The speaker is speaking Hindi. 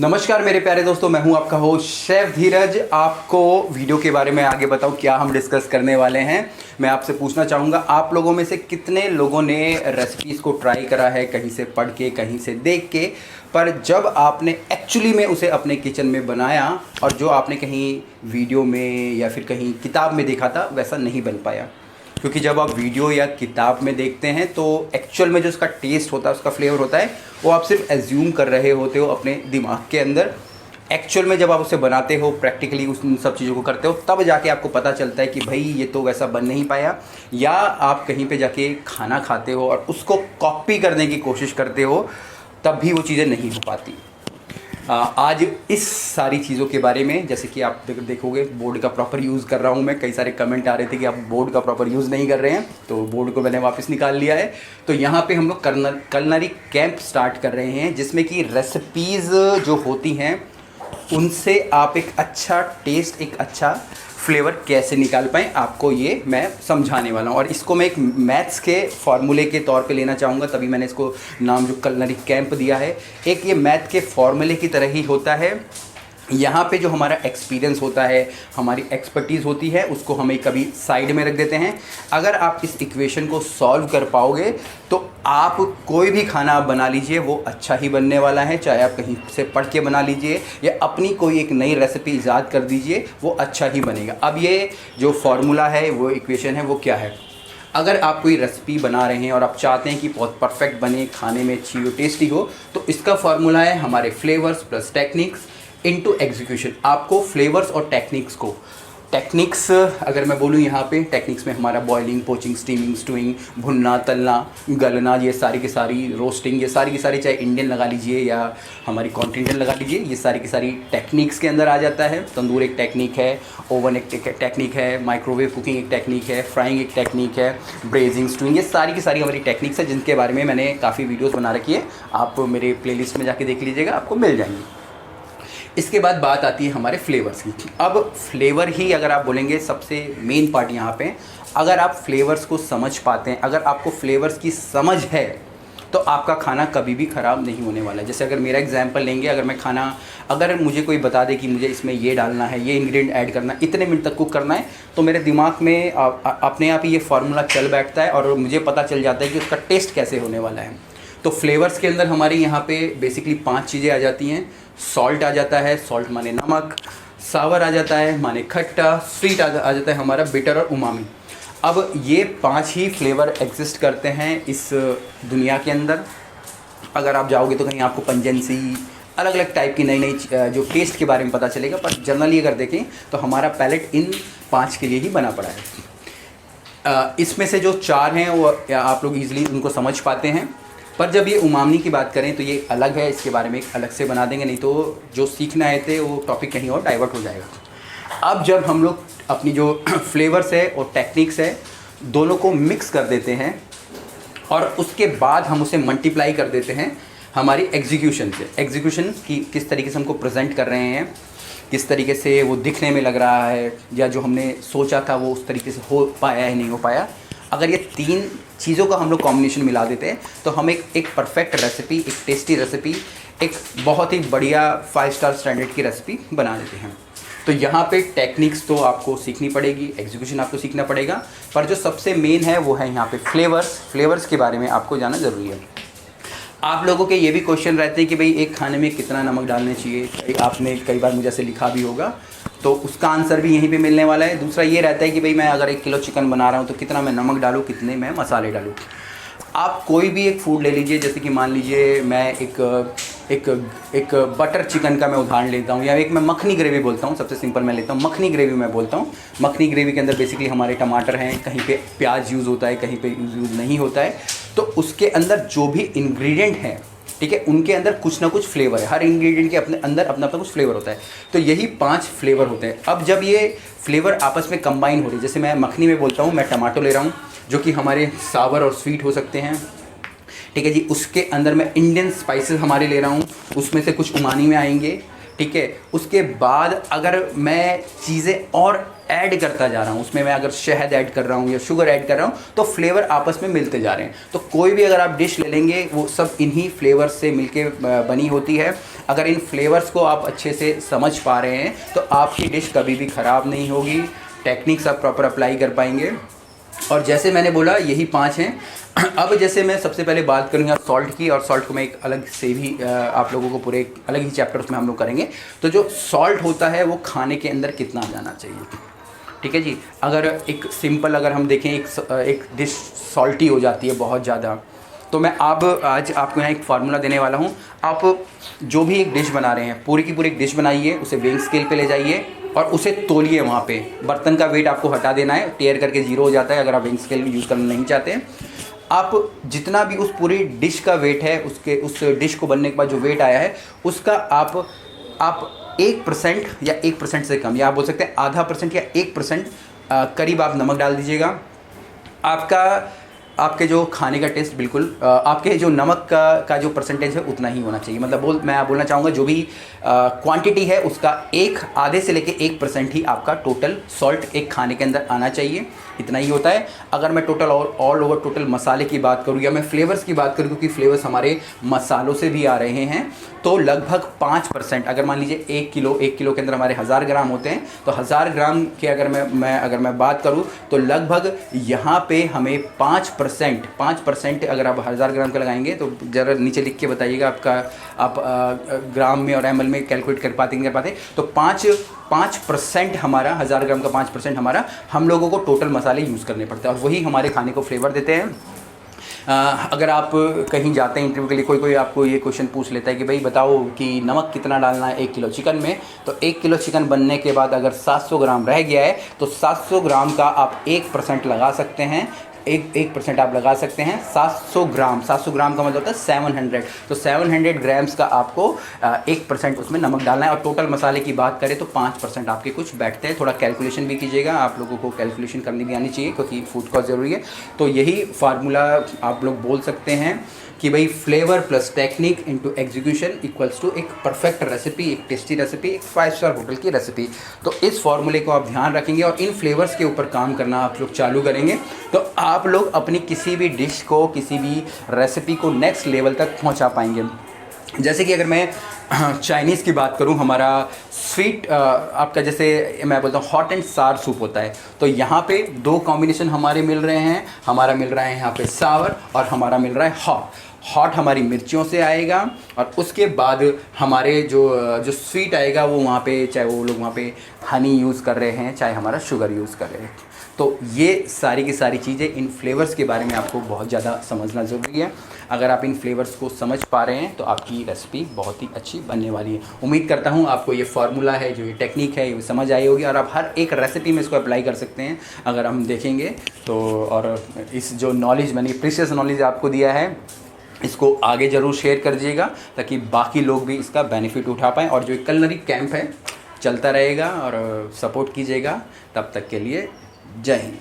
नमस्कार मेरे प्यारे दोस्तों, मैं हूं आपका होस्ट शेफ धीरज। आपको वीडियो के बारे में आगे बताऊं क्या हम डिस्कस करने वाले हैं। मैं आपसे पूछना चाहूँगा, आप लोगों में से कितने लोगों ने रेसिपीज़ को ट्राई करा है, कहीं से पढ़ के, कहीं से देख के, पर जब आपने एक्चुअली में उसे अपने किचन में बनाया और जो आपने कहीं वीडियो में या फिर कहीं किताब में देखा था वैसा नहीं बन पाया। क्योंकि जब आप वीडियो या किताब में देखते हैं तो एक्चुअल में जो उसका टेस्ट होता है, उसका फ्लेवर होता है, वो आप सिर्फ एज्यूम कर रहे होते हो अपने दिमाग के अंदर। एक्चुअल में जब आप उसे बनाते हो, प्रैक्टिकली उन सब चीज़ों को करते हो, तब जाके आपको पता चलता है कि भाई ये तो वैसा बन नहीं पाया। या आप कहीं पे जाके खाना खाते हो और उसको कॉपी करने की कोशिश करते हो, तब भी वो चीज़ें नहीं हो पाती। आज इस सारी चीज़ों के बारे में, जैसे कि आप देखोगे बोर्ड का प्रॉपर यूज़ कर रहा हूँ मैं। कई सारे कमेंट आ रहे थे कि आप बोर्ड का प्रॉपर यूज़ नहीं कर रहे हैं, तो बोर्ड को मैंने वापस निकाल लिया है। तो यहाँ पे हम लोग कलनरी कैंप स्टार्ट कर रहे हैं, जिसमें कि रेसिपीज़ जो होती हैं उनसे आप एक अच्छा टेस्ट, एक अच्छा फ्लेवर कैसे निकाल पाएँ, आपको ये मैं समझाने वाला हूँ। और इसको मैं एक मैथ्स के फॉर्मूले के तौर पे लेना चाहूँगा, तभी मैंने इसको नाम जो कलनरी कैंप दिया है। एक ये मैथ के फॉर्मूले की तरह ही होता है। यहाँ पे जो हमारा एक्सपीरियंस होता है, हमारी एक्सपर्टीज़ होती है, उसको हमें कभी साइड में रख देते हैं। अगर आप इस इक्वेशन को सॉल्व कर पाओगे तो आप कोई भी खाना आप बना लीजिए, वो अच्छा ही बनने वाला है। चाहे आप कहीं से पढ़ के बना लीजिए या अपनी कोई एक नई रेसिपी ईजाद कर दीजिए, वो अच्छा ही बनेगा। अब ये जो फॉर्मूला है, वो इक्वेशन है, वो क्या है? अगर आप कोई रेसिपी बना रहे हैं और आप चाहते हैं कि बहुत परफेक्ट बने, खाने में अच्छी हो, टेस्टी हो, तो इसका फॉर्मूला है हमारे flavours plus techniques into execution. आपको फ्लेवर्स और टेक्निक्स अगर मैं बोलूँ, यहाँ पे टेक्निक्स में हमारा बॉइलिंग, पोचिंग, स्टीमिंग, स्टूइंग, भुनना, तलना, गलना, ये सारी की सारी, रोस्टिंग, ये सारी की सारी, चाहे इंडियन लगा लीजिए या हमारी कॉन्टिनेंटल लगा लीजिए, ये सारी की सारी टेक्निक्स के अंदर आ जाता है। तंदूर एक टेक्निक है, ओवन एक टेक्निक है, माइक्रोवेव कुकिंग एक टेक्निक है, फ्राइंग एक टेक्निक है, ब्रेजिंग, स्टूइंग, ये सारी की सारी हमारी टेक्निक्स है, जिनके बारे में मैंने काफ़ी वीडियोज़ बना रखी है। आप मेरे प्लेलिस्ट में जाके देख लीजिएगा, आपको मिल जाएंगी। इसके बाद बात आती है हमारे फ्लेवर्स की। अब फ्लेवर ही अगर आप बोलेंगे सबसे मेन पार्ट यहाँ पे। अगर आप फ्लेवर्स को समझ पाते हैं, अगर आपको फ्लेवर्स की समझ है, तो आपका खाना कभी भी ख़राब नहीं होने वाला है। जैसे अगर मेरा एग्जांपल लेंगे, अगर मुझे कोई बता दे कि मुझे इसमें ये डालना है, ये इंग्रेडिएंट ऐड करना है, इतने मिनट तक कुक करना है, तो मेरे दिमाग में अपने आप ही ये फार्मूला चल बैठता है और मुझे पता चल जाता है कि उसका टेस्ट कैसे होने वाला है। तो फ्लेवर्स के अंदर हमारे यहाँ पे बेसिकली 5 चीज़ें आ जाती हैं। सॉल्ट आ जाता है, सॉल्ट माने नमक, सावर आ जाता है माने खट्टा, स्वीट आ जाता है हमारा बिटर और उमामी। अब ये 5 ही फ्लेवर एग्जिस्ट करते हैं इस दुनिया के अंदर। अगर आप जाओगे तो कहीं आपको पंजेंसी, अलग अलग टाइप की नई जो टेस्ट के बारे में पता चलेगा, पर जनरली अगर देखें तो हमारा पैलेट इन 5 के लिए ही बना पड़ा है। इसमें से जो 4 हैं वो आप लोग ईजिली उनको समझ पाते हैं, पर जब ये उमामी की बात करें तो ये अलग है, इसके बारे में एक अलग से बना देंगे, नहीं तो जो सीखना है थे वो टॉपिक कहीं और डाइवर्ट हो जाएगा। अब जब हम लोग अपनी जो फ्लेवर्स है और टेक्निक्स है, दोनों को मिक्स कर देते हैं और उसके बाद हम उसे मल्टीप्लाई कर देते हैं हमारी एग्जीक्यूशन से। एग्जीक्यूशन की किस तरीके से हमको प्रेजेंट कर रहे हैं, किस तरीके से वो दिखने में लग रहा है, या जो हमने सोचा था वो उस तरीके से हो पाया है, नहीं हो पाया। अगर ये 3 चीज़ों का हम लोग कॉम्बिनेशन मिला देते हैं तो हम एक परफेक्ट रेसिपी, एक टेस्टी रेसिपी, एक बहुत ही बढ़िया 5 स्टार स्टैंडर्ड की रेसिपी बना देते हैं। तो यहाँ पे टेक्निक्स तो आपको सीखनी पड़ेगी, एग्जीक्यूशन आपको सीखना पड़ेगा, पर जो सबसे मेन है वो है यहाँ पे फ्लेवर्स के बारे में आपको जानना ज़रूरी है। आप लोगों के ये भी क्वेश्चन रहते हैं कि भाई एक खाने में कितना नमक डालना चाहिए, आपने कई बार मुझे ऐसे लिखा भी होगा, तो उसका आंसर भी यहीं पे मिलने वाला है। दूसरा ये रहता है कि भाई मैं अगर 1 किलो चिकन बना रहा हूँ तो कितना मैं नमक डालूँ, कितने मैं मसाले डालूँ। आप कोई भी एक फूड ले लीजिए, जैसे कि मान लीजिए मैं एक बटर चिकन का मैं उदाहरण लेता हूँ, या एक मैं मखनी ग्रेवी बोलता हूँ, सबसे सिंपल मैं लेता हूँ मखनी ग्रेवी। मैं बोलता हूँ मखनी ग्रेवी के अंदर बेसिकली हमारे टमाटर हैं, कहीं पे प्याज यूज़ होता है, कहीं पे यूज़ नहीं होता है। तो उसके अंदर जो भी इंग्रेडिएंट हैं, ठीक है, उनके अंदर कुछ ना कुछ फ्लेवर है। हर इंग्रेडिएंट के अपने अंदर अपना अपना कुछ फ्लेवर होता है। तो यही 5 फ्लेवर होते हैं। अब जब ये फ्लेवर आपस में कंबाइन हो रही है, जैसे मैं मखनी में बोलता हूँ, मैं टमाटो ले रहा हूँ जो कि हमारे सावर और स्वीट हो सकते हैं, ठीक है जी। उसके अंदर मैं इंडियन स्पाइसेस हमारे ले रहा हूँ, उसमें से कुछ उमानी में आएंगे, ठीक है। उसके बाद अगर मैं चीज़ें और ऐड करता जा रहा हूँ, उसमें मैं अगर शहद ऐड कर रहा हूँ या शुगर ऐड कर रहा हूँ, तो फ्लेवर आपस में मिलते जा रहे हैं। तो कोई भी अगर आप डिश ले लेंगे, वो सब इन्हीं फ्लेवर से मिलके बनी होती है। अगर इन फ्लेवर्स को आप अच्छे से समझ पा रहे हैं तो आपकी डिश कभी भी ख़राब नहीं होगी, टेक्निक्स आप प्रॉपर अप्लाई कर पाएंगे। और जैसे मैंने बोला यही 5 हैं। अब जैसे मैं सबसे पहले बात करूँगा सॉल्ट की, और सॉल्ट को मैं एक अलग से भी आप लोगों को पूरे एक अलग ही चैप्टर उसमें हम लोग करेंगे। तो जो सॉल्ट होता है वो खाने के अंदर कितना जाना चाहिए, ठीक है जी। अगर एक सिंपल अगर हम देखें एक डिश सॉल्टी हो जाती है बहुत ज़्यादा, तो मैं आज आपको यहाँ एक फार्मूला देने वाला हूँ। आप जो भी एक डिश बना रहे हैं पूरी की पूरी एक डिश बनाइए, उसे वेइंग स्केल पे ले जाइए और उसे तोलिए। वहाँ पे बर्तन का वेट आपको हटा देना है, टेयर करके 0 हो जाता है अगर आप वेइंग स्केल यूज़ करना नहीं चाहते हैं। आप जितना भी उस पूरी डिश का वेट है, उस डिश को बनने के बाद जो वेट आया है उसका आप 1% या 1% से कम, या आप बोल सकते हैं आधा % या 1% करीब आप नमक डाल दीजिएगा। आपके जो खाने का टेस्ट बिल्कुल आपके जो नमक का जो परसेंटेज है उतना ही होना चाहिए। मतलब मैं बोलना चाहूँगा जो भी क्वांटिटी है उसका आधे से लेके 1% ही आपका टोटल सॉल्ट एक खाने के अंदर आना चाहिए, इतना ही होता है। अगर मैं टोटल ऑल ओवर टोटल मसाले की बात करूँ या मैं फ्लेवर्स की बात करूँ, क्योंकि फ्लेवर्स हमारे मसालों से भी आ रहे हैं, तो लगभग 5%। अगर मान लीजिए 1 किलो के अंदर हमारे 1000 ग्राम होते हैं, तो 1000 ग्राम के अगर मैं बात करूँ तो लगभग यहाँ पे हमें 5% अगर आप 1000 ग्राम का लगाएंगे तो ज़रा नीचे लिख के बताइएगा आप ग्राम में और ml में कैलकुलेट कर पाते। तो 5% हमारा 1000 ग्राम का 5% हमारा हम लोगों को टोटल मसाले यूज़ करने पड़ते हैं, और वही हमारे खाने को फ्लेवर देते हैं। अगर आप कहीं जाते हैं इंटरव्यू के लिए, कोई आपको ये क्वेश्चन पूछ लेता है कि भाई बताओ कि नमक कितना डालना है 1 किलो चिकन में, तो 1 किलो चिकन बनने के बाद अगर 700 ग्राम रह गया है तो 700 ग्राम का आप 1% लगा सकते हैं। 1% आप लगा सकते हैं। 700 ग्राम का मतलब होता है 700, तो 700 ग्राम्स का आपको 1% उसमें नमक डालना है। और टोटल मसाले की बात करें तो 5% आपके कुछ बैठते हैं। थोड़ा कैलकुलेशन भी कीजिएगा, आप लोगों को कैलकुलेशन करनी भी आनी चाहिए क्योंकि फूड कॉस्ट ज़रूरी है। तो यही फार्मूला आप लोग बोल सकते हैं कि भाई flavour plus technique into execution equals to एक परफेक्ट रेसिपी, एक टेस्टी रेसिपी, एक 5 स्टार होटल की रेसिपी। तो इस फॉर्मूले को आप ध्यान रखेंगे और इन फ्लेवर्स के ऊपर काम करना आप लोग चालू करेंगे तो आप लोग अपनी किसी भी डिश को, किसी भी रेसिपी को नेक्स्ट लेवल तक पहुंचा पाएंगे। जैसे कि अगर मैं चाइनीज़ की बात करूं, हमारा स्वीट आपका जैसे मैं बोलता हूँ हॉट एंड सार सूप होता है, तो यहाँ पे 2 कॉम्बिनेशन हमारे मिल रहे हैं। हमारा मिल रहा है यहाँ पे सावर और हमारा मिल रहा है हॉट हमारी मिर्चियों से आएगा, और उसके बाद हमारे जो स्वीट आएगा वो वहाँ पे, चाहे वो लोग वहाँ पे हनी यूज़ कर रहे हैं चाहे हमारा शुगर यूज़ कर रहे हैं। तो ये सारी की सारी चीज़ें, इन फ्लेवर्स के बारे में आपको बहुत ज़्यादा समझना ज़रूरी है। अगर आप इन फ्लेवर्स को समझ पा रहे हैं तो आपकी रेसिपी बहुत ही अच्छी बनने वाली है। उम्मीद करता हूँ आपको ये फार्मूला है, जो ये टेक्निक है, ये समझ आई होगी और आप हर एक रेसिपी में इसको अप्लाई कर सकते हैं अगर हम देखेंगे तो। और इस जो नॉलेज मैंने प्रीशियस नॉलेज आपको दिया है, इसको आगे ज़रूर शेयर कर दीजिएगा ताकि बाकी लोग भी इसका बेनिफिट उठा पाएँ। और जो culinary कैंप है चलता रहेगा और सपोर्ट कीजिएगा। तब तक के लिए जय हिंद।